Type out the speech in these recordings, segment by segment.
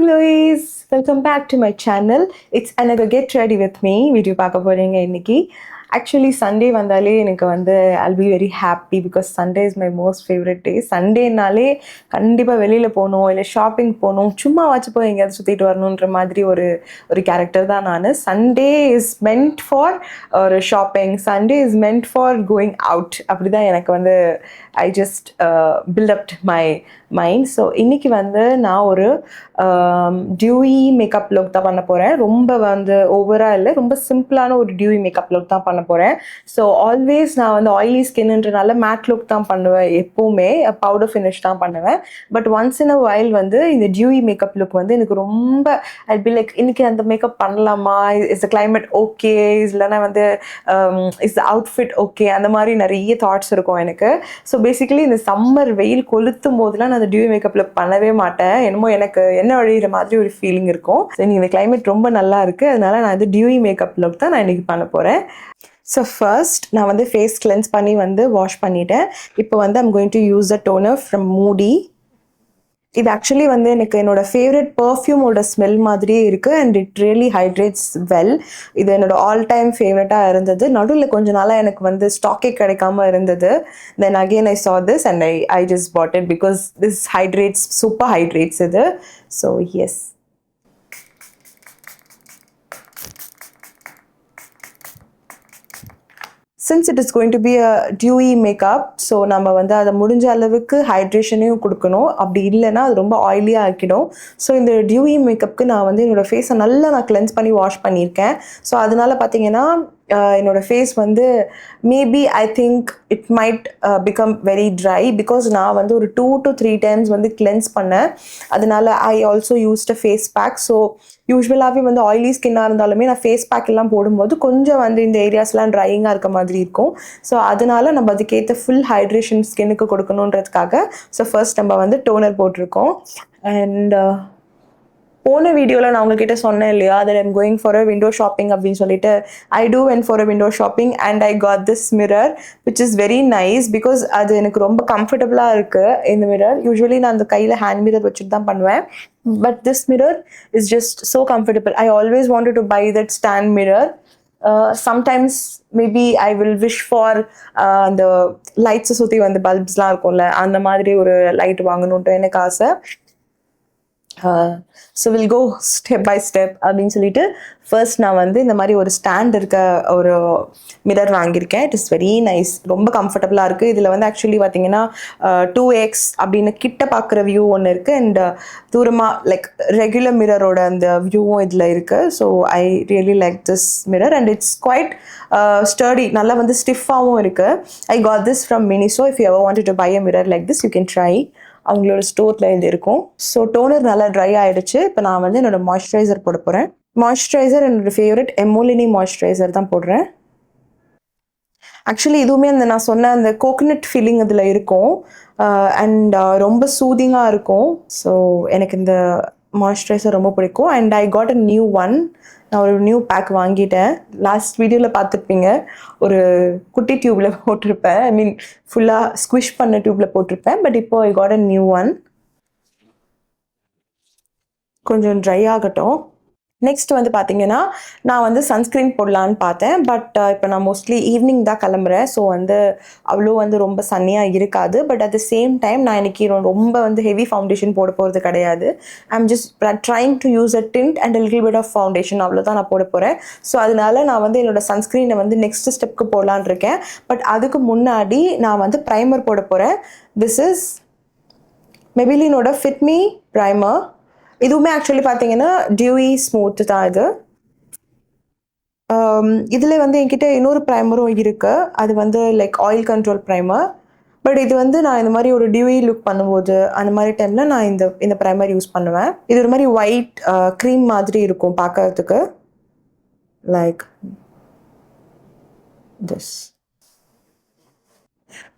Glowies! Welcome back to my channel. It's another Get Ready With Me video பார்க்க போறீங்க இன்னைக்கு. Actually Sunday வந்தாலே எனக்கு வந்து I'll be very happy because Sunday is my most favorite day. Sundayனாலே கண்டிப்பா வெளியில போகணும் இல்லை ஷாப்பிங் போகணும் சும்மா வாச்சு போய் எங்கேயாவது சுற்றிட்டு வரணுன்ற மாதிரி ஒரு கேரக்டர் தான் நான். Sunday is meant for ஒரு shopping, Sunday is meant for going out. அப்படி தான் எனக்கு வந்து I just build up my mind. So இன்னைக்கு வந்து நான் ஒரு டியூயி மேக்கப் லுக் தான் பண்ண போகிறேன். ரொம்ப வந்து ஓவராக இல்லை, ரொம்ப சிம்பிளான ஒரு டியூயி மேக்கப் லுக் தான் பண்ண போகிறேன். ஸோ ஆல்வேஸ் நான் வந்து ஆயிலி ஸ்கின்ன்றனால மேட் லுக் தான் பண்ணுவேன், எப்போவுமே பவுடர் ஃபினிஷ் தான் பண்ணுவேன். But once in a while வந்து இந்த டியூயி மேக்கப் லுக் வந்து எனக்கு ரொம்ப ஐ பி லைக் இன்னைக்கு அந்த மேக்கப் பண்ணலாமா, இஸ் த கிளைமேட் ஓகே, இல்லைனா வந்து இஸ் த அவுட்ஃபிட் ஓகே, அந்த மாதிரி நிறைய தாட்ஸ் இருக்கும் எனக்கு. ஸோ பேசிக்கலி இந்த சம்மர் வெயில் கொளுத்தும் போதெல்லாம் நான் அந்த டியூயி மேக்கப் லுக் பண்ணவே மாட்டேன். என்னமோ எனக்கு என்ன வழிகிற மாதிரி ஒரு ஃபீலிங் இருக்கும். ஸோ இந்த கிளைமேட் ரொம்ப நல்லா இருக்குது, அதனால நான் வந்து டியூயி மேக்கப் லுக் தான் நான் இன்னைக்கு பண்ண போகிறேன். ஸோ ஃபர்ஸ்ட் நான் வந்து ஃபேஸ் கிளென்ஸ் பண்ணி வந்து வாஷ் பண்ணிட்டேன். இப்போ வந்து I'm going to use the toner from மூடி. இது ஆக்சுவலி வந்து எனக்கு என்னோட ஃபேவரட் பர்ஃப்யூமோட ஸ்மெல் மாதிரியே இருக்குது and it really hydrates well. இது என்னோட ஆல் டைம் ஃபேவரட்டாக இருந்தது. நடுவில் கொஞ்ச நாளாக எனக்கு வந்து ஸ்டாக்கே கிடைக்காம இருந்தது. Then again I saw this and I just bought it because this hydrates, super hydrates இது. So yes. Since it is going to be a dewy makeup, so நம்ம வந்து அதை முடிஞ்ச அளவுக்கு ஹைட்ரேஷனையும் கொடுக்கணும். அப்படி இல்லைன்னா அது ரொம்ப ஆயிலியாக ஆக்கிடும். ஸோ இந்த டியூயி மேக்கப்புக்கு நான் வந்து என்னோடய ஃபேஸை நல்லா நான் கிளென்ஸ் பண்ணி வாஷ் பண்ணியிருக்கேன். ஸோ அதனால பார்த்தீங்கன்னா என்னோடய ஃபேஸ் வந்து maybe I think it might become very try because நான் வந்து ஒரு 2 to 3 times வந்து கிளென்ஸ் பண்ணேன். அதனால I also used a face pack. So யூஸ்வலாகவே வந்து ஆயிலி ஸ்கின்னாக இருந்தாலுமே நான் ஃபேஸ் பேக் எல்லாம் போடும்போது கொஞ்சம் வந்து இந்த ஏரியாஸ்லாம் ட்ரையிங்காக இருக்க மாதிரி இருக்கும். ஸோ அதனால நம்ம அதுக்கேற்ற ஃபுல் ஹைட்ரேஷன் ஸ்கின்னுக்கு கொடுக்கணுன்றதுக்காக ஸோ ஃபர்ஸ்ட் நம்ம வந்து டோனர் போட்டிருக்கோம். அண்ட் போன வீடியோவில் நான் உங்ககிட்ட சொன்னேன் இல்லையா, that I'm going for a window shopping அப்படின்னு சொல்லிட்டு. I do went for a window shopping and I got this mirror which is very nice because அது எனக்கு ரொம்ப கம்ஃபர்டபுளாக இருக்குது. இந்த மிரர் யூஸ்வலி நான் அந்த கையில் ஹேண்ட் மிரர் வச்சுட்டு தான் பண்ணுவேன். But this mirror is just so comfortable. I always wanted to buy that stand mirror. Sometimes maybe I will wish for அந்த லைட்ஸை சுற்றி வந்து பல்ப்ஸ்லாம் இருக்கும்ல, அந்த மாதிரி ஒரு லைட் வாங்கணுன்ட்டு எனக்கு ஆசை. So will go step by step அப்படின்னு சொல்லிட்டு ஃபர்ஸ்ட் நான் வந்து இந்த மாதிரி ஒரு ஸ்டாண்ட் இருக்க ஒரு மிரர் வாங்கியிருக்கேன். இட் இஸ் வெரி நைஸ், ரொம்ப கம்ஃபர்டபுளாக இருக்குது. இதில் வந்து ஆக்சுவலி பார்த்தீங்கன்னா 2x அப்படின்னு கிட்ட பார்க்குற வியூ ஒன்று இருக்குது அண்ட் தூரமாக லைக் ரெகுலர் மிரரோட அந்த வியூவும் இதில் இருக்குது. So I really like this mirror and it's quite sturdy, நல்லா வந்து ஸ்டிஃபாகவும் இருக்குது. I got this from Miniso. If you ever wanted to buy a mirror like this you can try. அவங்களோட ஸ்டோரில் இது இருக்கும். ஸோ டோனர் நல்லா ட்ரை ஆகிடுச்சு. இப்போ நான் வந்து என்னோடய மாய்ஸ்சரைசர் போட போகிறேன். மாய்ஸ்சரைசர் என்னோடய ஃபேவரட் எமோலினி மாய்ஸ்சரைசர் தான் போடுறேன். ஆக்சுவலி இதுவுமே அந்த நான் சொன்ன அந்த கோகனட் ஃபீலிங் அதில் இருக்கும் அண்ட் ரொம்ப சூதிங்காக இருக்கும். ஸோ எனக்கு இந்த மாய்ஸ்சரைசர் ரொம்ப பிடிக்கும் and I got a new one. நான் ஒரு நியூ பேக் வாங்கிட்டேன். லாஸ்ட் வீடியோவில் பார்த்துருப்பீங்க, ஒரு குட்டி டியூப்பில் போட்டிருப்பேன். ஐ மீன் ஃபுல்லாக ஸ்குவிஷ் பண்ண டியூப்பில் போட்டிருப்பேன். பட் இப்போ I got a new one. கொஞ்சம் ட்ரை ஆகட்டும். நெக்ஸ்ட் வந்து பார்த்தீங்கன்னா நான் வந்து சன்ஸ்க்ரீன் போடலான்னு பார்த்தேன். பட் இப்போ நான் மோஸ்ட்லி ஈவினிங் தான் கிளம்புறேன். ஸோ வந்து அவ்வளோ வந்து ரொம்ப சன்னியாக இருக்காது. But at the same time நான் இன்றைக்கி ரொம்ப வந்து ஹெவி ஃபவுண்டேஷன் போட போகிறது கிடையாது. I'm just trying to use a tint and a little bit of foundation, அவ்வளோதான் நான் போட போகிறேன். ஸோ அதனால நான் வந்து என்னோடய சன்ஸ்க்ரீனை வந்து நெக்ஸ்ட் ஸ்டெப்க்கு போடலான் இருக்கேன். பட் அதுக்கு முன்னாடி நான் வந்து ப்ரைமர் போட போகிறேன். திஸ் இஸ் மெபிலினோட ஃபிட் மீ ப்ரைமர். இதுவுமே ஆக்சுவலி பார்த்தீங்கன்னா டியூயி ஸ்மூத் தான் இது. இதில் வந்து என்கிட்ட இன்னொரு ப்ரைமரும் இருக்குது. அது வந்து like oil control primer. But இது வந்து நான் இந்த மாதிரி ஒரு டியூயி லுக் பண்ணும்போது அந்த மாதிரி டைமில் நான் இந்த ப்ரைமர் யூஸ் பண்ணுவேன். இது ஒரு மாதிரி ஒயிட் க்ரீம் மாதிரி இருக்கும் பார்க்கறதுக்கு, லைக் திஸ்.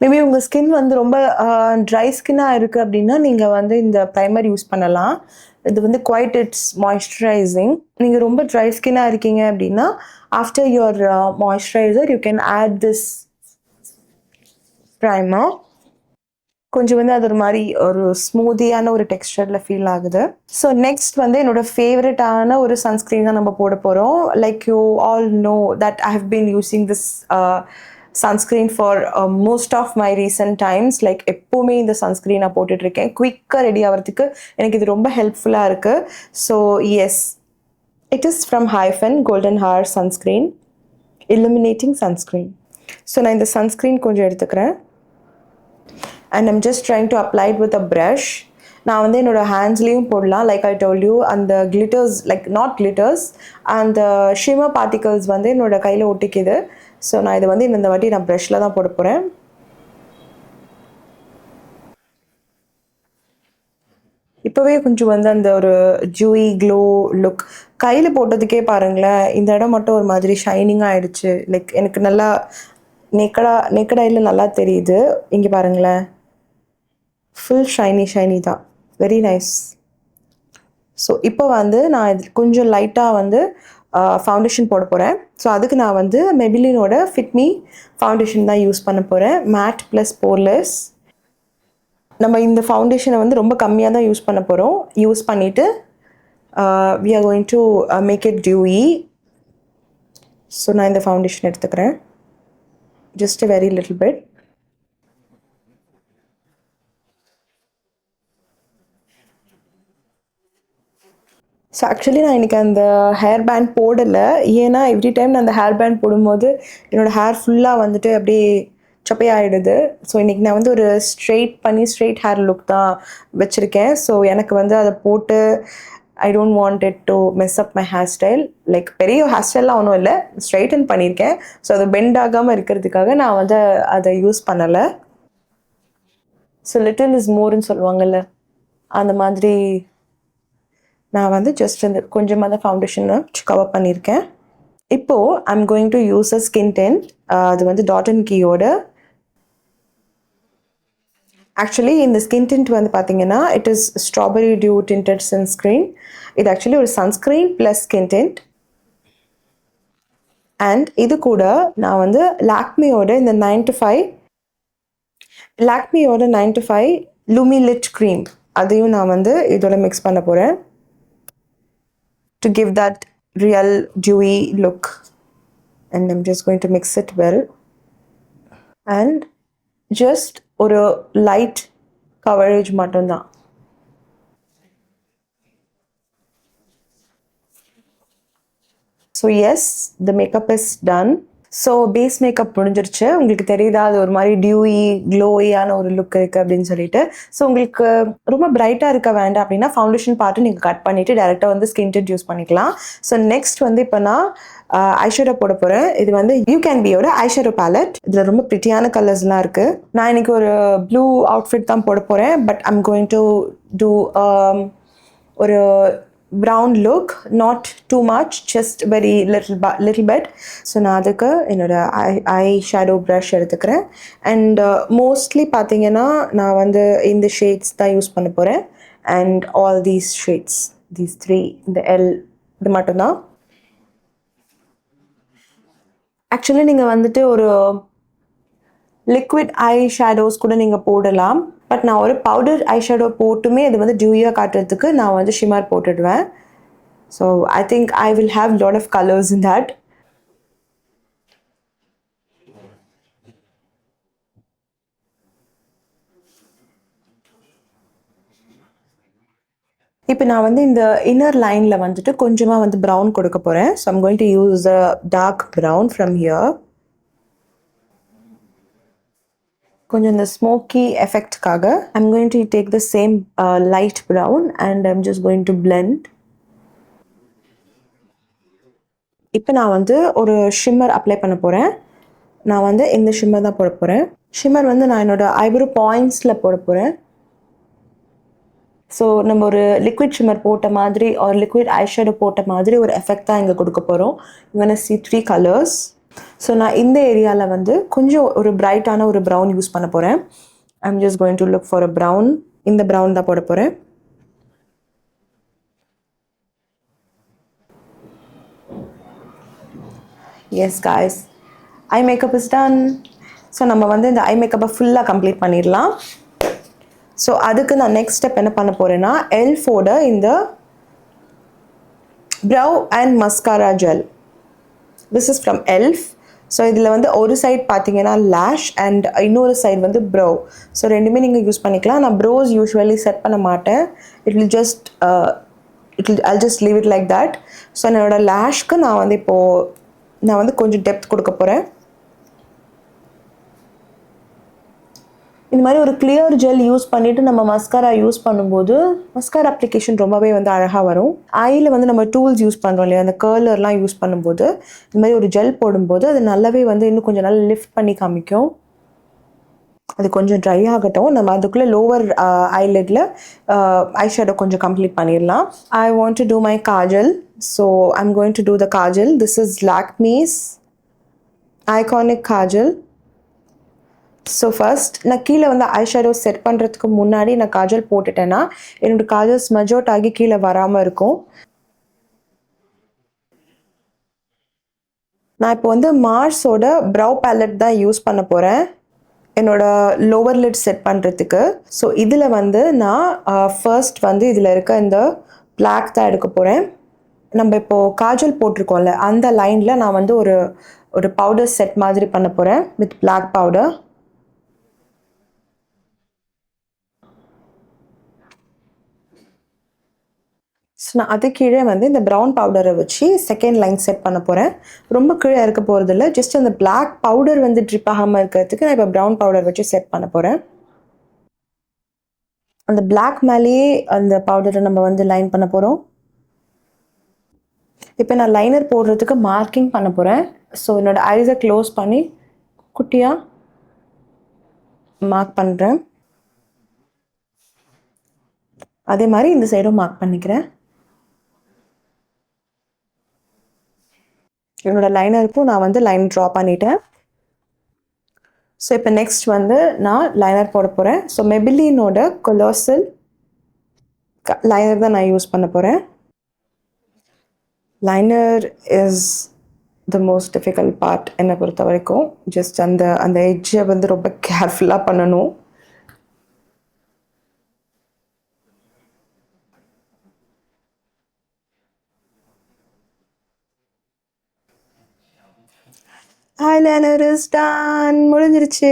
மேபி உங்கள் ஸ்கின் வந்து ரொம்ப ட்ரை ஸ்கின்னாக இருக்குது அப்படின்னா நீங்கள் வந்து இந்த ப்ரைமர் யூஸ் பண்ணலாம். இது வந்து குவைட் இட்ஸ் மாய்ஸ்சரைசிங். நீங்கள் ரொம்ப ட்ரை ஸ்கின்னாக இருக்கீங்க அப்படின்னா after your moisturiser you can add this primer. கொஞ்சம் வந்து அது ஒரு மாதிரி ஒரு ஸ்மூதியான ஒரு டெக்ஸ்டரில் ஃபீல் ஆகுது. ஸோ நெக்ஸ்ட் வந்து என்னோட ஃபேவரட்டான ஒரு சன்ஸ்க்ரீன் தான் நம்ம போட போகிறோம். Like you all know that I have been using this sunscreen for most of my recent times. Like எப்போவுமே இந்த சன்ஸ்க்ரீன் நான் போட்டுட்ருக்கேன். குயிக்காக ரெடி ஆகிறதுக்கு எனக்கு இது ரொம்ப ஹெல்ப்ஃபுல்லாக இருக்குது. So yes, it is from Hyphen golden hour sunscreen, illuminating sunscreen. So நான் இந்த சன்ஸ்க்ரீன் கொஞ்சம் எடுத்துக்கிறேன். And I'm just trying to apply it with a brush. நான் வந்து என்னோடய ஹேண்ட்ஸ்லேயும் போடலாம். லைக் ஐ டோல்ட் யூ, அந்த கிளிட்டர்ஸ், லைக் நாட் கிளிட்டர்ஸ், அந்த ஷிமர் பார்ட்டிகல்ஸ் வந்து என்னோடய கையில் ஒட்டிக்குது. ஸோ நான் இதை வந்து இந்த வாட்டி நான் ப்ரஷில் தான் போட போகிறேன். இப்போவே கொஞ்சம் வந்து அந்த ஒரு ஜூயி க்ளோ லுக் கையில் போட்டதுக்கே பாருங்களேன், இந்த இடம் மட்டும் ஒரு மாதிரி ஷைனிங்காக ஆகிடுச்சு. லைக் எனக்கு நல்லா நெக்கடாயில் நல்லா தெரியுது. இங்கே பாருங்களேன், ஃபுல் ஷைனி தான். Very nice. ஸோ இப்போ வந்து நான் இது கொஞ்சம் லைட்டாக வந்து ஃபவுண்டேஷன் போட போகிறேன். ஸோ அதுக்கு நான் வந்து மெபிலினோட ஃபிட் மீ ஃபவுண்டேஷன் தான் யூஸ் பண்ண போகிறேன். Matte plus poreless. நம்ம இந்த ஃபவுண்டேஷனை வந்து ரொம்ப கம்மியாக தான் யூஸ் பண்ண போகிறோம். யூஸ் பண்ணிவிட்டு we are going to make it dewy. So நான் இந்த ஃபவுண்டேஷன் எடுத்துக்கிறேன். Just a very little bit. So actually நான் இன்றைக்கி அந்த ஹேர் பேண்ட் போடலை. ஏன்னா எவ்ரி டைம் நான் அந்த ஹேர் பேண்ட் போடும்போது என்னோடய ஹேர் ஃபுல்லாக வந்துட்டு அப்படியே சப்பையாகிடுது. ஸோ இன்றைக்கி நான் வந்து ஒரு ஸ்ட்ரெயிட் ஹேர் லுக் தான் வச்சுருக்கேன். ஸோ எனக்கு வந்து அதை போட்டு I don't want it to mess up my hair style. Like பெரிய ஹேர் ஸ்டைல்லாம் ஒன்றும் இல்லை, ஸ்ட்ரைட்டன் பண்ணியிருக்கேன். ஸோ அது பெண்ட் ஆகாமல் இருக்கிறதுக்காக நான் வந்து அதை யூஸ் பண்ணலை. ஸோ லிட்டில் இஸ் மோர்ன்னு சொல்லுவாங்கள்ல, அந்த மாதிரி நான் வந்து ஜஸ்ட் இந்த கொஞ்சமாக தான் ஃபவுண்டேஷனை கவர் பண்ணியிருக்கேன். இப்போது I'm going to use a skin tint. அது வந்து டாட் அண்ட் கீயோட. ஆக்சுவலி இந்த ஸ்கின் டிண்ட் வந்து பார்த்தீங்கன்னா it is strawberry dew tinted sunscreen. இது ஆக்சுவலி ஒரு sunscreen plus skin tint. And இது கூட நான் வந்து லாக்மியோட இந்த 9 to 5 லூமி லிட் க்ரீம் அதையும் நான் வந்து இதோட மிக்ஸ் பண்ண போகிறேன் to give that real dewy look. And I'm just going to mix it well. And just ஒரு light coverage மட்டும்தான். So yes, the makeup is done. So base makeup முடிஞ்சிருச்சு. உங்களுக்கு தெரியுதா அது ஒரு மாதிரி டியூயி க்ளோயான ஒரு லுக் இருக்குது அப்படின்னு சொல்லிட்டு. ஸோ உங்களுக்கு ரொம்ப பிரைட்டாக இருக்க வேண்டாம் அப்படின்னா ஃபவுண்டேஷன் பார்ட்டு நீங்கள் கட் பண்ணிவிட்டு டேரெக்டாக வந்து ஸ்கின் டிண்ட் யூஸ் பண்ணிக்கலாம். ஸோ நெக்ஸ்ட் வந்து இப்போ நான் ஐஷேடோ போட போகிறேன். இது வந்து யூ கேன் பியோட ஐஷேடோ பேலட். இதில் ரொம்ப ப்ரிட்டியான கலர்ஸ்லாம் இருக்குது. நான் இன்றைக்கி ஒரு ப்ளூ அவுட்ஃபிட் தான் போட போகிறேன். But I'm going to do ஒரு brown look, not too much, just very little bit. So நான் அதுக்கு என்னோட ஐ ஷேடோ ப்ரஷ் எடுத்துக்கிறேன். அண்ட் மோஸ்ட்லி பார்த்தீங்கன்னா நான் வந்து இந்த ஷேட்ஸ் தான் யூஸ் பண்ண போகிறேன். And all these shades, these 3, இந்த எல், இது மட்டும்தான். ஆக்சுவலி நீங்கள் வந்துட்டு ஒரு லிக்விட் ஐ ஷேடோஸ் கூட நீங்கள் போடலாம். பட் நான் ஒரு பவுடர் ஐ ஷேடோ போட்டுமே இது வந்து டியூயாக காட்டுறதுக்கு நான் வந்து ஷிமர் போட்டுடுவேன். So I think I will have lot of colours in that. இப்போ நான் வந்து இந்த இன்னர் லைனில் வந்துட்டு கொஞ்சமாக வந்து ப்ரௌன் கொடுக்க போகிறேன். So I'm going to use a dark brown from here. கொஞ்சம் இந்த ஸ்மோக்கி எஃபெக்ட்காக I'm going to take the same light brown and I'm just going to blend. இப்போ நான் வந்து ஒரு ஷிம்மர் அப்ளை பண்ண போகிறேன். நான் வந்து இந்த ஷிம்மர் தான் போட போகிறேன். ஷிம்மர் வந்து நான் என்னோடய ஐப்ரோ பாயிண்ட்ஸில் போட போகிறேன். ஸோ நம்ம ஒரு லிக்விட் ஷிம்மர் போட்ட மாதிரி ஒரு லிக்விட் ஐஷேடோ போட்ட மாதிரி ஒரு எஃபெக்ட் தான் இங்கே கொடுக்க போகிறோம். இங்கே see 3 கலர்ஸ். ஸோ நான் இந்த ஏரியாவில் வந்து கொஞ்சம் ஒரு பிரைட்டான ஒரு ப்ரௌன் யூஸ் பண்ண போகிறேன். I'm just going to look for a brown. இந்த ப்ரௌன் தான் போட போகிறேன். Yes guys, eye makeup is done. So நம்ம வந்து இந்த ஐ மேக்கப்பை ஃபுல்லாக கம்ப்ளீட் பண்ணிடலாம். ஸோ அதுக்கு நான் நெக்ஸ்ட் ஸ்டெப் என்ன பண்ண போகிறேன்னா எல்ஃபோட இந்த brow and mascara gel. This is from Elf. So இதில் வந்து ஒரு சைட் பார்த்தீங்கன்னா லேஷ் அண்ட் இன்னொரு சைடு வந்து ப்ரௌ. ஸோ ரெண்டுமே நீங்கள் யூஸ் பண்ணிக்கலாம். நான் ப்ரோஸ் யூஸ்வலி செட் பண்ண மாட்டேன். I'll just leave it like that. So என்னோட லேஷ்க்கு நான் வந்து கொஞ்சம் டெப்த் கொடுக்க போகிறேன். இந்த மாதிரி ஒரு கிளியர் ஜெல் யூஸ் பண்ணிவிட்டு நம்ம மஸ்காரா யூஸ் பண்ணும்போது மஸ்காரா அப்ளிகேஷன் ரொம்பவே வந்து அழகாக வரும். ஐயில் வந்து நம்ம டூல்ஸ் யூஸ் பண்ணுறோம் இல்லையா, அந்த கர்லர்லாம் யூஸ் பண்ணும்போது இந்த மாதிரி ஒரு ஜெல் போடும்போது அது நல்லாவே வந்து இன்னும் கொஞ்சம் நல்லா லிஃப்ட் பண்ணி காமிக்கும். அது கொஞ்சம் ட்ரை ஆகட்டும். நம்ம அதுக்குள்ளே லோவர் ஐலிட்டில் ஐஷேடோ கொஞ்சம் கம்ப்ளீட் பண்ணிடலாம். I want to do my kajal. So I'm going to do the kajal. This is Lakme's iconic kajal. So first நான் கீழே வந்து ஐஷேடோ செட் பண்ணுறதுக்கு முன்னாடி நான் காஜல் போட்டுட்டேன்னா என்னோடய காஜல் ஸ்மஜ் அவுட் ஆகி கீழே வராமல் இருக்கும். நான் இப்போ வந்து மார்ஸோட ப்ரௌ பேலட் தான் யூஸ் பண்ண போகிறேன் என்னோட லோவர் லிட் செட் பண்ணுறதுக்கு. ஸோ இதில் வந்து நான் ஃபர்ஸ்ட் வந்து இதில் இருக்க இந்த பிளாக் தான் எடுக்க போகிறேன். நம்ம இப்போது காஜல் போட்டிருக்கோம்ல அந்த லைனில் நான் வந்து ஒரு பவுடர் செட் மாதிரி பண்ண போகிறேன் வித் பிளாக் பவுடர். ஸோ நான் அது கீழே வந்து இந்த ப்ரௌன் பவுடரை வச்சு செகண்ட் லைன் செட் பண்ண போகிறேன். ரொம்ப கீழே இருக்க போகிறதில்ல, ஜஸ்ட் அந்த பிளாக் பவுடர் வந்து ட்ரிப் ஆகாமல் இருக்கிறதுக்கு நான் இப்போ ப்ரௌன் பவுடர் வச்சு செட் பண்ண போகிறேன். அந்த பிளாக் மேலேயே அந்த பவுடரை நம்ம வந்து லைன் பண்ண போகிறோம். இப்போ நான் லைனர் போடுறதுக்கு மார்க்கிங் பண்ண போகிறேன். ஸோ என்னோடய ஐஸை க்ளோஸ் பண்ணி குட்டியாக மார்க் பண்ணுறேன். அதே மாதிரி இந்த சைடும் மார்க் பண்ணிக்கிறேன். என்னோட லைனருக்கும் நான் வந்து லைன் ட்ரா பண்ணிட்டேன். ஸோ இப்போ நெக்ஸ்ட் வந்து நான் லைனர் போட போகிறேன். ஸோ மெபிலினோட கொலோசல் லைனர் தான் நான் யூஸ் பண்ண போகிறேன். Liner is the most difficult part என்னை பொறுத்த வரைக்கும். ஜஸ்ட் அந்த எட்ஜை வந்து ரொம்ப கேர்ஃபுல்லாக பண்ணணும். Eyeliner is done. முடிஞ்சிருச்சு.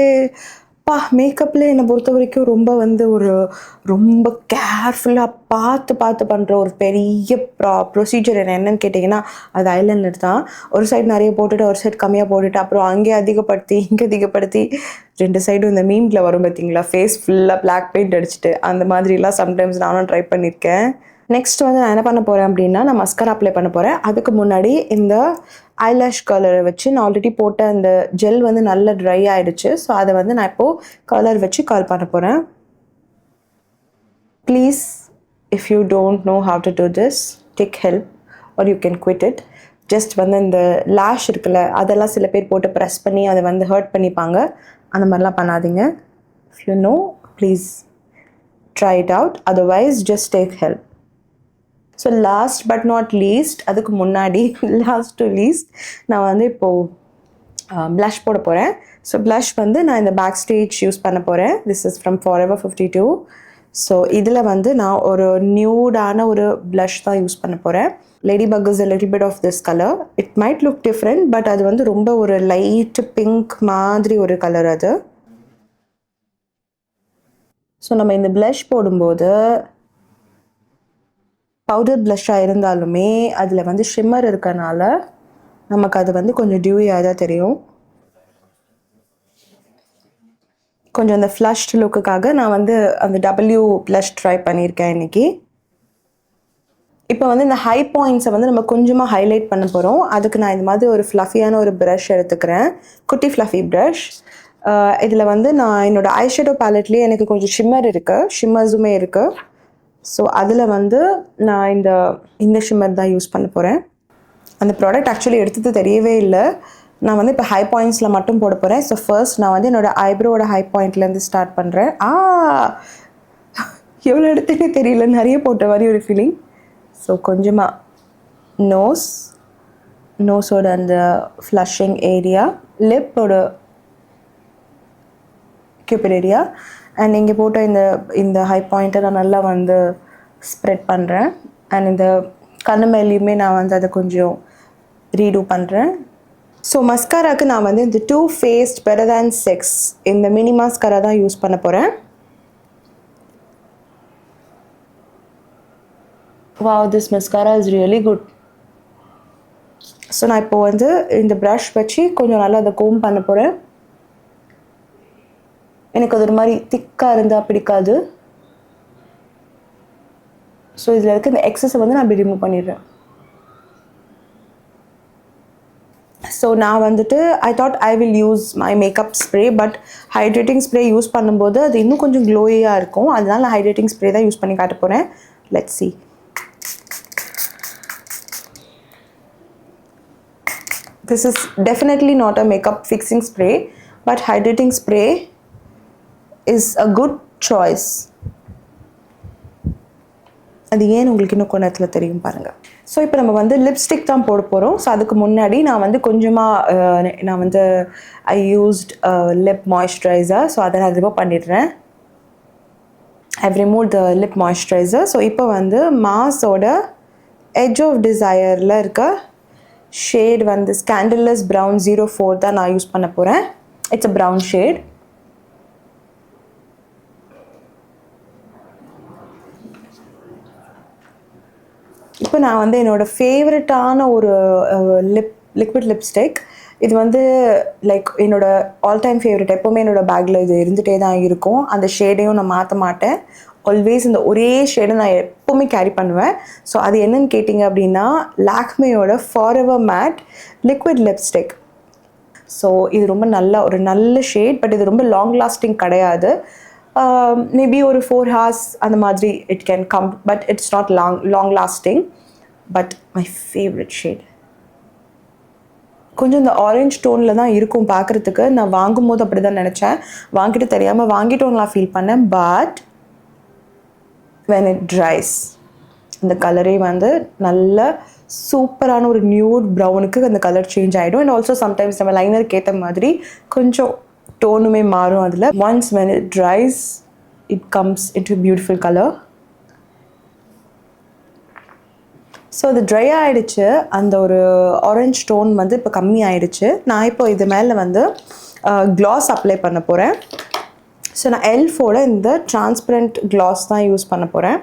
மேக்கப்பில் என்னை பொறுத்த வரைக்கும் ரொம்ப கேர்ஃபுல்லாக பார்த்து பண்ணுற ஒரு பெரிய ப்ரொசீஜர் என்னன்னு கேட்டிங்கன்னா அது ஐலைனர் தான். ஒரு சைடு நிறைய போட்டுட்டு ஒரு சைடு கம்மியாக போட்டுட்டு அப்புறம் அங்கே அதிகப்படுத்தி இங்கே அதிகப்படுத்தி ரெண்டு சைடும் இந்த மீமில் வரும் பார்த்தீங்களா, ஃபேஸ் ஃபுல்லாக பிளாக் பெயிண்ட் அடிச்சுட்டு அந்த மாதிரிலாம் சம்டைம்ஸ் நானும் ட்ரை பண்ணியிருக்கேன். நெக்ஸ்ட் வந்து நான் என்ன பண்ண போகிறேன் அப்படின்னா நான் மஸ்காரா அப்ளை பண்ண போகிறேன். அதுக்கு முன்னாடி இந்த ஐலாஷ் கலரை வச்சு நான் ஆல்ரெடி போட்ட அந்த ஜெல் வந்து நல்லா ட்ரை ஆகிடுச்சு. ஸோ அதை வந்து நான் இப்போது கலர் வச்சு கர்ல் பண்ண போகிறேன். Please if you don't know how to do this take help are you can quit it. Just வந்து இந்த லேஷ் இருக்குல்ல அதெல்லாம் சில பேர் போட்டு ப்ரெஸ் பண்ணி அதை வந்து ஹர்ட் பண்ணிப்பாங்க. அந்த மாதிரிலாம் பண்ணாதீங்க. If you know please try it out, otherwise just take help. So last but not least, அதுக்கு முன்னாடி லாஸ்ட் டு லீஸ்ட் நான் வந்து இப்போது ப்ளஷ் போட போகிறேன். ஸோ ப்ளஷ் வந்து நான் இந்த பேக் ஸ்டேஜ் யூஸ் பண்ண போகிறேன். This is from Forever 52. So இதில் வந்து நான் ஒரு நியூடான ஒரு ப்ளஷ் தான் யூஸ் பண்ண போகிறேன். Ladybug is a little bit of this color. It might look different, but அது வந்து ரொம்ப ஒரு லைட் பிங்க் மாதிரி ஒரு கலர் அது. ஸோ நம்ம இந்த ப்ளஷ் போடும்போது பவுடர் ப்ளஷ்ஷாக இருந்தாலுமே அதில் வந்து ஷிம்மர் இருக்கனால நமக்கு அது வந்து கொஞ்சம் டியூயாக தான் தெரியும். கொஞ்சம் அந்த ஃப்ளஷ்ட் லுக்குக்காக நான் வந்து அந்த W ப்ளஷ் ட்ரை பண்ணியிருக்கேன் இன்றைக்கி. இப்போ வந்து இந்த ஹை பாயிண்ட்ஸை வந்து நம்ம கொஞ்சமாக ஹைலைட் பண்ண போகிறோம். அதுக்கு நான் இந்த மாதிரி ஒரு ஃப்ளஃபியான ஒரு ப்ரஷ் எடுத்துக்கிறேன், குட்டி ஃப்ளஃபி ப்ரஷ். இதில் வந்து நான் என்னோடய ஐஷேடோ பேலட்லேயே எனக்கு கொஞ்சம் ஷிம்மர்ஸுமே இருக்குது. ஸோ அதில் வந்து நான் இந்த ஷிம்மர் தான் யூஸ் பண்ண போகிறேன். அந்த ப்ராடக்ட் ஆக்சுவலி எடுத்தது தெரியவே இல்லை. நான் வந்து இப்போ ஹை பாயிண்ட்ஸில் மட்டும் போட போகிறேன். ஸோ ஃபர்ஸ்ட் நான் வந்து என்னோடய ஐப்ரோவோட ஹை பாயிண்ட்லேருந்து ஸ்டார்ட் பண்ணுறேன். எவ்வளோ எடுத்துகிட்டே தெரியல, நிறைய போட்ட மாதிரி ஒரு ஃபீலிங். ஸோ கொஞ்சமாக நோஸோட அந்த ஃப்ளஷிங் ஏரியா, லிப்போட கியூபிட் ஏரியா, அண்ட் இங்கே போட்ட இந்த ஹை பாயிண்ட்டை நான் நல்லா வந்து ஸ்ப்ரெட் பண்ணுறேன். அண்ட் இந்த கண்ணு மேலேயுமே நான் வந்து அதை கொஞ்சம் ரீடூ பண்ணுறேன். ஸோ மஸ்காராக்கு நான் வந்து இந்த Too Faced Better Than Sex இந்த மினி மஸ்காரா தான் யூஸ் பண்ண போகிறேன். Wow, this mascara is really good. So நான் இப்போ வந்து இந்த ப்ரஷ் வச்சு கொஞ்சம் நல்லா அதை கோம் பண்ண போகிறேன். எனக்கு அது ஒரு மாதிரி திக்காக இருந்தால் பிடிக்காது. ஸோ இதில் இருக்க இந்த எக்ஸஸை வந்து நான் அப்படி ரிமூவ் பண்ணிடுறேன். ஸோ நான் வந்துட்டு I thought I will use my makeup spray, but hydrating spray use பண்ணும்போது அது இன்னும் கொஞ்சம் க்ளோயியாக இருக்கும். அதனால நான் ஹைட்ரேட்டிங் ஸ்ப்ரே தான் யூஸ் பண்ணி காட்ட போகிறேன். Let's see. This is definitely not a makeup fixing spray, but hydrating spray is a good choice. அது ஏன் உங்களுக்கு இன்னும் கொஞ்ச நேரத்தில் தெரியும் பாருங்கள். ஸோ இப்போ நம்ம வந்து லிப்ஸ்டிக் தான் போட போகிறோம். ஸோ அதுக்கு முன்னாடி நான் வந்து கொஞ்சமாக நான் வந்து ஐ யூஸ்ட் லிப் மாய்ஸ்சரைசர். ஸோ அதை நான் ரிமூவ் பண்ணிடுறேன். ஐ remove the lip moisturiser. So இப்போ வந்து மாஸோட எட்ஜ் ஆஃப் டிசையரில் இருக்க ஷேட் வந்து ஸ்கேண்டலஸ் ப்ரௌன் 04 தான் நான் யூஸ் பண்ண போகிறேன். It's a brown shade. இப்போ நான் வந்து என்னோடய ஃபேவரட்டான ஒரு லிக்விட் லிப்ஸ்டிக். இது வந்து லைக் என்னோடய ஆல் டைம் ஃபேவரட். எப்போவுமே என்னோடய பேக்கில் இது இருந்துகிட்டே தான் இருக்கும். அந்த ஷேடையும் நான் மாற்ற மாட்டேன். ஆல்வேஸ் இந்த ஒரே ஷேடை நான் எப்போவுமே கேரி பண்ணுவேன். ஸோ அது என்னன்னு கேட்டிங்க அப்படின்னா லாக்மேயோட forever matte liquid lipstick. So இது ரொம்ப நல்ல ஷேட். பட் இது ரொம்ப லாங் லாஸ்டிங் கிடையாது. மேபி ஒரு 4 hours அந்த மாதிரி it can come, but it's not long lasting. But my favourite shade. கொஞ்சம் இந்த ஆரஞ்ச் டோனில் தான் இருக்கும் பார்க்குறதுக்கு. நான் வாங்கும்போது அப்படி தான் நினச்சேன். வாங்கிட்டு தெரியாமல் வாங்கிட்டோன்லாம் ஃபீல் பண்ணேன். பட் when it dries இந்த கலரே வந்து நல்ல சூப்பரான ஒரு நியூட் ப்ரௌனுக்கு அந்த கலர் சேஞ்ச் ஆகிடும். அண்ட் ஆல்சோ சம்டைம்ஸ் நம்ம லைனருக்கு ஏற்ற மாதிரி கொஞ்சம் டோனுமே மாறும் அதில். Once when it dries it comes into a beautiful color. So அது ட்ரை ஆகிடுச்சு. அந்த ஒரு ஆரஞ்ச் டோன் வந்து இப்போ கம்மி ஆகிடுச்சு. நான் இப்போ இது மேலே வந்து க்ளாஸ் அப்ளை பண்ண போகிறேன். ஸோ நான் எல்ஃபோட இந்த டிரான்ஸ்பரண்ட் க்ளாஸ் தான் யூஸ் பண்ண போகிறேன்.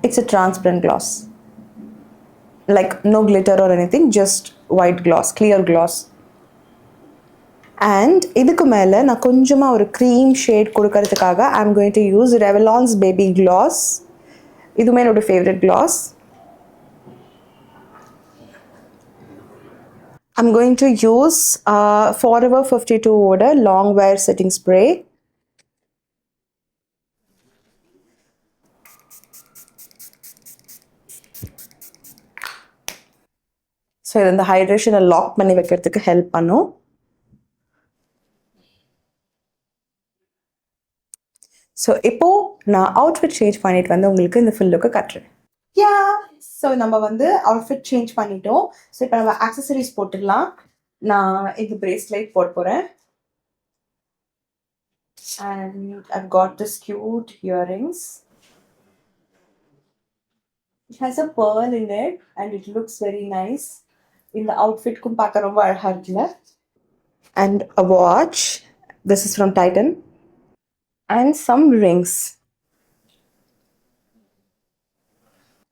It's a transparent gloss, like no glitter or anything, just white gloss, clear gloss. And இதுக்கு மேலே நான் கொஞ்சமாக ஒரு க்ரீம் ஷேட் கொடுக்கறதுக்காக I'm going to use Revlon's Baby Gloss. இதுவுமே என்னோட favourite gloss. I'm going to use Forever 52 ஓட long wear setting spray. So இது இந்த ஹைட்ரேஷனை லாக் பண்ணி வைக்கிறதுக்கு ஹெல்ப் பண்ணும். ஸோ இப்போது நான் அவுட்ஃபிட் சேஞ்ச் பண்ணிட்டு வந்து உங்களுக்கு இந்த ஃபுல் லுக்கை காட்டுறேன். ஸோ நம்ம வந்து அவுட்ஃபிட் சேஞ்ச் பண்ணிட்டோம். ஸோ இப்போ நம்ம ஆக்சசரிஸ் போட்டுடலாம். நான் இந்த பிரேஸ்லெட் போட போகிறேன். And I've got this cute earrings. It has a pearl in it and it looks very nice. இந்த அவுட்ஃபிட்க்கும் பார்க்க ரொம்ப அழகாக இருக்குல்ல. And a watch. This is from Titan. And some rings.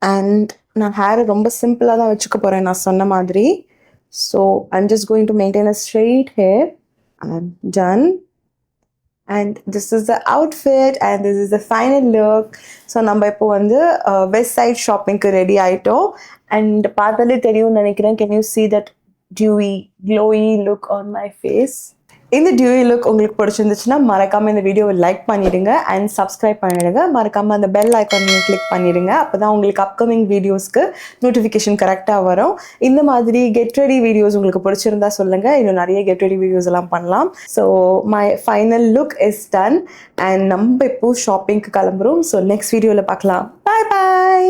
And நான் ஹேரை ரொம்ப சிம்பிளாக தான் வச்சுக்க போகிறேன் நான் சொன்ன மாதிரி. So I'm just going to maintain a straight hair. I'm done. And this is the outfit and this is the final look. So நம்ம இப்போ வந்து வெஸ்ட் சைட் ஷாப்பிங்க்கு ரெடி ஆகிட்டோம். அண்ட் பார்த்தாலே தெரியும்னு நினைக்கிறேன். Can you see that dewy glowy look on my face? இந்த TUV look உங்களுக்கு பிடிச்சிருந்துச்சுன்னா மறக்காமல் இந்த வீடியோவை லைக் பண்ணிடுங்க அண்ட் சப்ஸ்கிரைப் பண்ணிடுங்க. மறக்காமல் அந்த பெல் ஐக்கானையும் கிளிக் பண்ணிடுங்க. அப்போ தான் உங்களுக்கு அப்கமிங் வீடியோஸ்க்கு நோட்டிஃபிகேஷன் கரெக்டாக வரும். இந்த மாதிரி கெட் ரெடி வீடியோஸ் உங்களுக்கு பிடிச்சிருந்தா சொல்லுங்கள். இன்னும் நிறைய கெட் ரெடி வீடியோஸ் எல்லாம் பண்ணலாம். So my final look is done and நம்ம இப்போ ஷாப்பிங்க்கு கிளம்புறோம். ஸோ நெக்ஸ்ட் வீடியோவில் பார்க்கலாம். பாய் பாய்.